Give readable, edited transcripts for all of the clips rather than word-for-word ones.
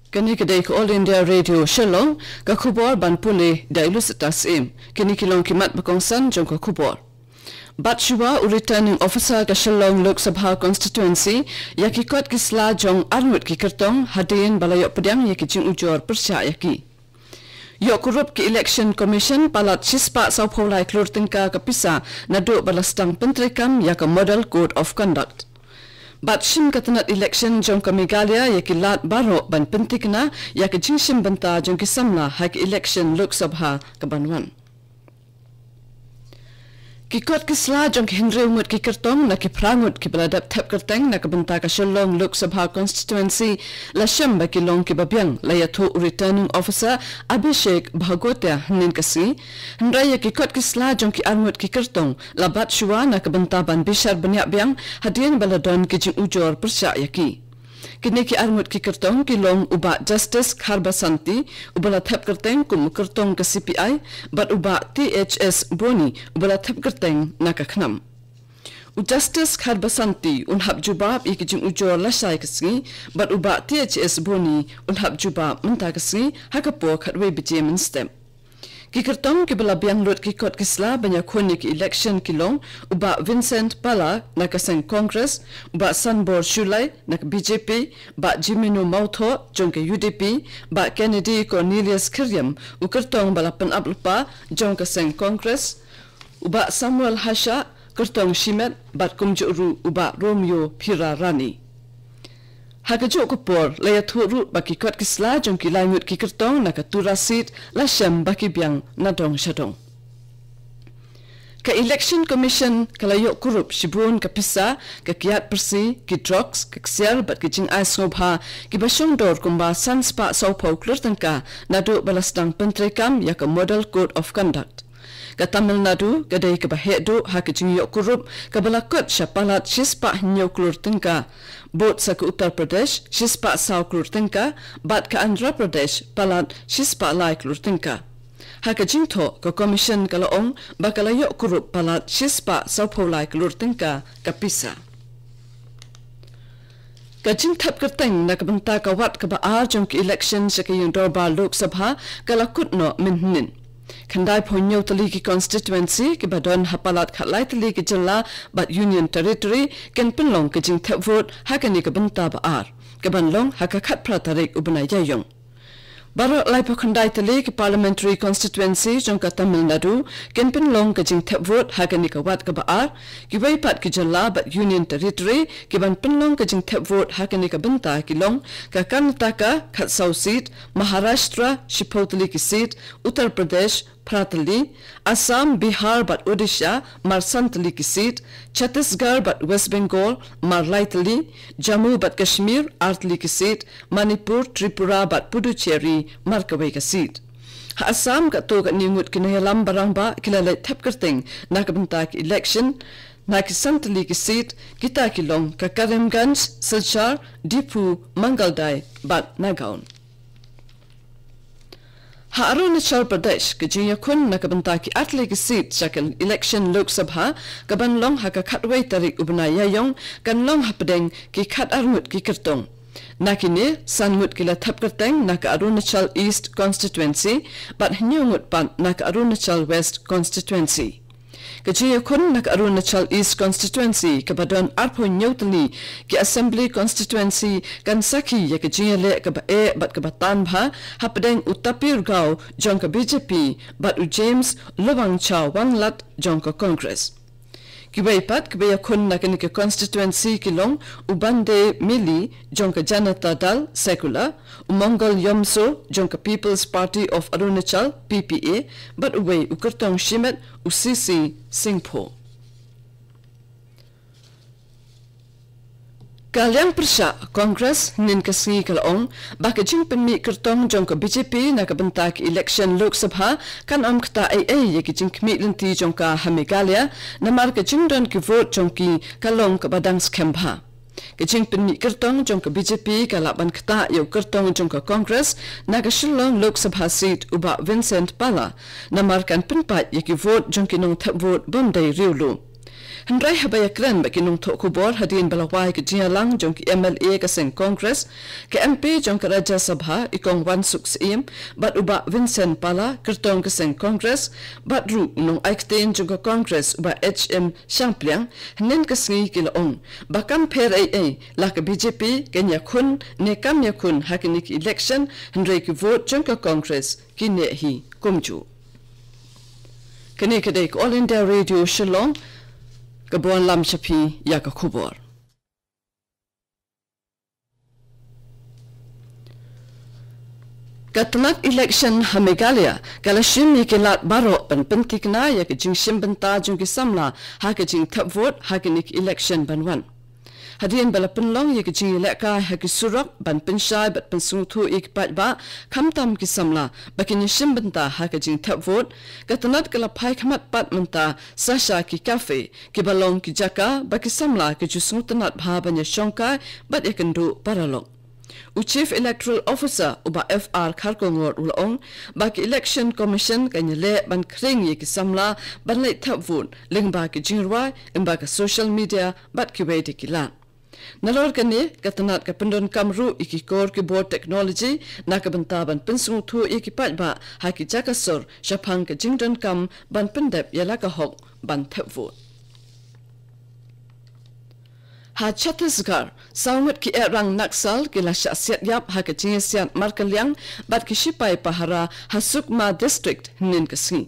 Kini kedai ke All India Radio Shalom, ke khubor ban pule dailu setas im. Kini kilong kimat bakongsan jong ke khubor. Bat Shua, returning officer ke Shalom Lok Sabha constituency, yakikot kisla jong armut ki kertong hadirin balayok pedang yakijing ujor persya yaki. Yok kurup ke election commission palat sispa saupolai klur tingka ke pisa nadu balastang pentrikam yak model code of conduct. Bat shim katanat election jong ke Meghalaya yakilat baro ban pentikna yak jingshim benta jong kisamla hak election Lok Sabha ke Banwan. Kikot kisla jong Henry umut ki kertong na ki prangut ki beladap tap kerteng na ke benta ke Shalom Lok Sabha constituency la sham baki long ki babyang la yatu returning officer Abhishek Bhagotia nin kasi hendaya kikot kisla jong ki armut ki kertong la Bat Shua na ke benta ban bishar banyak byang hadian baladon ki jing ujor persya yaki. Kini ki armut ki kertong ki long uba Justice Kharbasanti ubala thap kerteng kum kertong ke CPI bat uba THS Boni ubala thap kerteng na ka khnam. Justice Kharbasanti unhab jubab ikijing ujor lasai kasi bat uba THS Boni unhab jubab menta kasi hakapo khatwe bijemen stem. Ki kertong ki belabiang lut ki kot kisla banyak khoni ki election ki long uba Vincent Pala na kaseng Congress uba Sanbor Shulai na BJP ba Jimino Mautho jong ke UDP ba Kennedy Cornelius Kiryam u kertong balapan ablupa jong kaseng Congress uba Samuel Hasha kertong Shimet bat kumjuru uba Romeo Pirarani. Hakajo kupor laya thuru baki kot kisla jong ki langut ki kertong na katura seat la sham baki biang nadong shadong. Ka election commission kalayo kurup shibun ka pisa ka kiat persi ki drugs ka ksial bat ki jing aisngobha ki basyong dor kumba sanspa saupau klurtangka nadu balastang pentrekam ya ka model code of conduct. Ka Tamil Nadu gadai ke Bahedu hak jing yok kurup ka balakot syapalat shispa hinyo klur tingka bot sa ke Uttar Pradesh shispa saw klur tingka bat ka Andhra Pradesh palat shispa lai klur tingka hak jing tho ka commission kalaong bakala yok kurup palat shispa saw polai klur tingka ka pisa. Kajing thap kerteng na kabenta ka wat ka baar jong ki election sa kayong dorba Lok Sabha kalakut no minhnin. Kandai ponyo tali ki constituency ki badon hapalat khatlai tali ki jilla bat union territory ken pinlong ki jing thap vote hakani ka benta ba ar ka banlong hakakat pratarik ubna yayong baro lai pokhandai tali ki parliamentary constituency jong ka Tamil Nadu ken pinlong ka jing thap vote hakani ka wat ka ba ar ki waipat ki jilla bat union territory ki ban pinlong ka jing thap vote hakani ka benta ki long ka Karnataka khatsau seat Maharashtra Shipotali ki seat Uttar Pradesh Pratali, Assam, Bihar bat Odisha, Marsantali ki seat, Chhattisgarh bat West Bengal, Marlaitali, Jammu bat Kashmir, Artali ki seat, Manipur, Tripura bat Puducherry, Markaway ka seat. Ha Assam ka to ka ningut kinayalam barangba kilalay thap kerteng nakabenta ki election, nakisantali ki seat, kita kilong ka Karimganj, Silchar, Dipu, Mangalday bat Nagaon. Ha Arunachal Pradesh ke jingakun na kabenta ki atle ki seat sakal election Lok Sabha kaban long ha ka khatway tarik ubna yayong kan long hapdeng ki khat armut ki kertong nakini sanmut ki la thap kerteng na ka Arunachal East constituency bat hnyungut pan na ka Arunachal West constituency. Kajia kun nak Arunachal East constituency kabadon arpo nyotali ki assembly constituency kan saki ya kajia le ka ba e bat ka batan bha hapdeng Utapir Gao jong ka BJP bat u James Lobang Chow Wanglat jong ka Congress. Kibaipat kibaya kun nak ni ka constituency kilong Ubande Mili jong ka Janata Dal Secular Mongol Yomso jong ka People's Party of Arunachal PPA bat uway ukertong Shimet Usisi Singpho. Kalyang Persya Congress nin kasi kalaong baka jing penmi kertong jong ka BJP na kabenta ki election Lok Sabha kan kta AA ya ki jing kmi linti jong ka Meghalaya na mar ka jing don ki vote jong ki kalong ka badang skembha. Kajing penmi kertong jong ka BJP kalaban kta yo kertong jong ka Congress na ka Shillong Lok Sabha seat uba Vincent Pala na mar kan penpat ya ki vote jong ki nong thap vote bomday riulu. Hendrai habaya kren bagi nung tok kubor hadin balawai ke jialang jong ki MLA ke seng Congress ke MP jong ke Raja Sabha ikong wan suk seim bat uba Vincent Pala kertong ke seng Congress bat ru nung aikten jong ke Congress uba HM Champliang henen ke sengi ki laong bakam per AA la ke BJP kenya kun ne kam ya kun hakinik election hendrai ki vote jong ke Congress ki ne hi kumju kene kedai All India Radio Shillong Kabuan lam shapi ya ka kubor. Katanak election ha Meghalaya kalashim ni kelat baro ban pentik na ya ke jing shim benta jung ki samla ha ke jing thap vote ha ke nik election banwan. Hadian bala penlong ya ke jing eleka ha ki surak ban penshai bat pensungtu ik pat ba kamtam ki samla bakin shim benta ha ke jing thap vote katanat kala pai khamat pat menta sasha ki cafe ki balong ki jaka baki samla ki jusung tanat bha banya shongkai bat yakendu paralong u Chief Electoral Officer uba FR Kharkongor ulong baki Election Commission kanyele ban kring ye ki samla ban leit thap vote lingba ki jingwa imba ka social media bat ki wedi kila Nalor kani katanat ka pendon kamru iki kor ki board technology na ka bantaban pensung thu iki pat ba haki jakasor shapang ka jingdon kam ban pendep yala ka hok ban thapvo ha Chhattisgarh saungat ki erang naksal ki la syasiat yap ha ka jingesiat markalyang bat ki shipai pahara ha Sukma district hnin kasing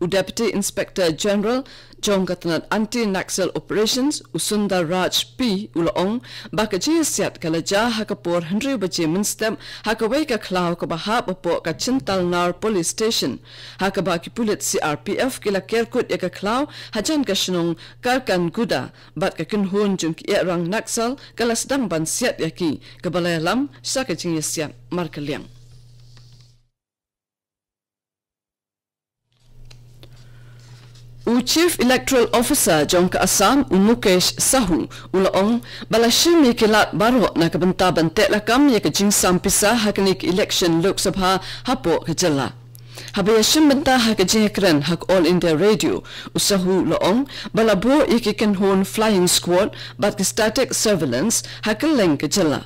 U Deputy Inspector General Jong Katanat Anti-Naxal Operations Usunda Raj P. Ulaong baka jiyasiat kalaja hakapor Henry Baje Minstem hakaway ka klaw ka bahap po ka Chintal Nar Police Station hakabaki pulit CRPF kila kerkut ya ka klaw hajan ka shinong Karkan Guda bat ka kinhun jung ki erang Naxal kalasdang ban siat yaki kabalayalam sa ka jiyasiat markalyang U Chief Electoral Officer Jongka Assam Mukesh Sahu ulaong balashimi kilat baro na kabantaban teklakam ya ka jingsam pisa hakanik election Lok Sabha hapo kajala. Habaya shimbanta haka jingkren hak All India Radio usahu laong balabo ikikan hon flying squad bat static surveillance hakaleng kajala.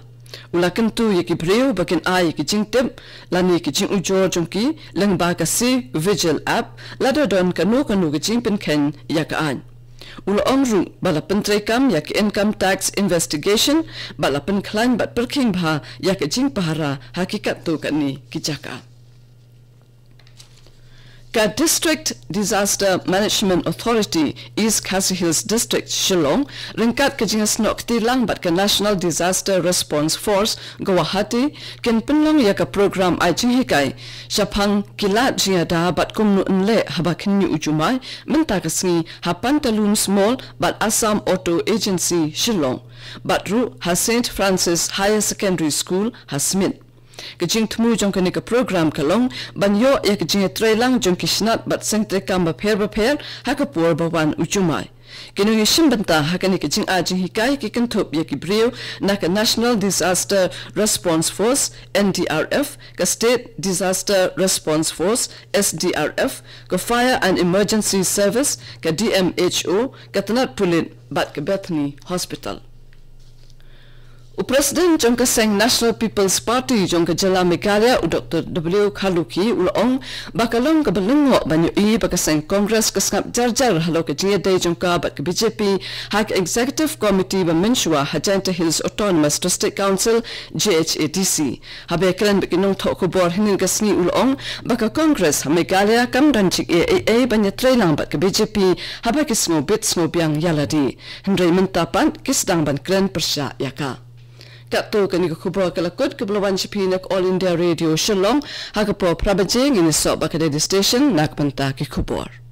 Ulakan tu yaki breu bakin ai ki jingtep lani ki jing ujor jongki leng ba ka si vigil app lada don kanu ki jingpen ken yaka an ula omru bala pentrekam yaki income tax investigation bala pen klan bat perking bha yaki jing pahara hakikat tu kani ki jaka Ka District Disaster Management Authority East Khasi Hills District Shillong ringkat ke jingas nok tilang bat ke National Disaster Response Force Guwahati ken penlong ya ka program ai jinghikai shapang kilat jiada bat kumnu nle habakin ni ujumai menta kasngi hapan talun small bat Assam Auto Agency Shillong bat ru ha St Francis Higher Secondary School Hasmit Kajing temu jong kani ka program kalong banyo ya kajing trailang jong kisnat bat sengtre kam ba pher hakapur bawan ujumai kinu yishim banta hakani kajing ajing hikai ki kanthop ya ki brio na ka National Disaster Response Force NDRF ka State Disaster Response Force SDRF ka Fire and Emergency Service ka DMHO ka tanat pulit bat ka Bethany Hospital President Jongka Seng National People's Party Jongka Jala Meghalaya Dr. W. Khaluki ulong bakalong kabalungo banyo baka Seng Congress kasngap jarjar halo ka jiya day Jongka bat ka BJP hak Executive Committee ba Minshua Hajanta Hills Autonomous District Council GHADC habe kren beginong thok bor hinin kasni ulong baka Congress ha Meghalaya kam ranchik AAA banya trailang bat ka BJP habe kisngo bit sngo biang yaladi Henry Mintapan kisdang ban kren persya yaka Kato kani ka kubwa kalakot kablawan sipinak All India Radio Shillong hakapo prabajing ini sok bakadedi station nakpanta ki kubor.